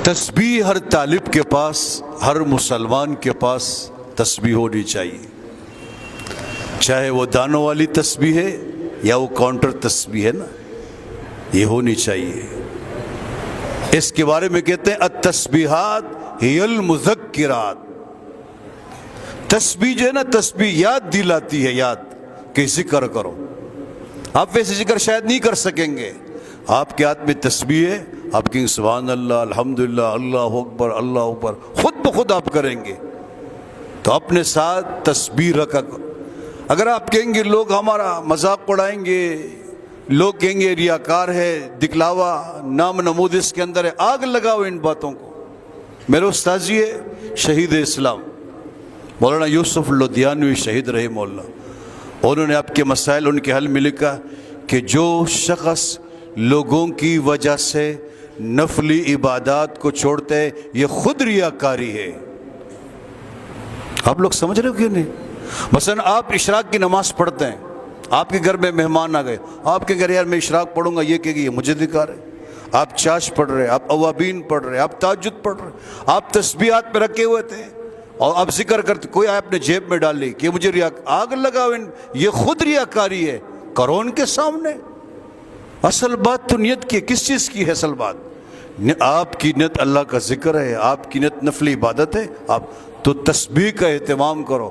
تسبیح ہر طالب کے پاس، ہر مسلمان کے پاس تسبیح ہونی چاہیے، چاہے وہ دانوں والی تسبیح ہے یا وہ کاؤنٹر تسبیح ہے نا، یہ ہونی چاہیے۔ اس کے بارے میں کہتے ہیں التسبیحات ہی المذکرات، تسبیح جو ہے نا، تسبیح یاد دلاتی ہے، یاد کہ ذکر کرو۔ آپ ویسے ذکر شاید نہیں کر سکیں گے، آپ کے ہاتھ میں تسبیح ہے، آپ کہیں سبحان اللہ، الحمدللہ، اللہ اکبر، اللہ اکبر، خود بخود آپ کریں گے، تو اپنے ساتھ تسبیح رکھا کرو۔ اگر آپ کہیں گے لوگ ہمارا مذاق اڑائیں گے، لوگ کہیں گے ریاکار ہے، دکھلاوا، نام نمود اس کے اندر ہے، آگ لگاؤ ان باتوں کو۔ میرے استاد جی ہے شہید اسلام مولانا یوسف لدھیانوی، شہید رہے مولانا، انہوں نے آپ کے مسائل ان کے حل میں لکھا کہ جو شخص لوگوں کی وجہ سے نفلی عبادات کو چھوڑتے ہیں یہ خود ریاکاری ہے۔ آپ لوگ سمجھ رہے ہو کہ نہیں؟ مثلا آپ اشراق کی نماز پڑھتے ہیں، آپ کے گھر میں مہمان آ گئے، آپ کے گھر یار میں اشراق پڑھوں گا، یہ کہ یہ مجھے دکھا رہے، آپ چاش پڑھ رہے، آپ اوابین پڑھ رہے، آپ تہجد پڑھ رہے، آپ تسبیحات پہ رکھے ہوئے تھے اور آپ ذکر کرتے، کوئی آپ نے جیب میں ڈال لی کہ مجھے آگ لگاؤ، یہ خود ریاکاری ہے، کرو ان کے سامنے۔ اصل بات تو نیت کی، کس چیز کی ہے اصل بات؟ آپ کی نیت اللہ کا ذکر ہے، آپ کی نیت نفلی عبادت ہے، آپ تو تسبیح کا اہتمام کرو۔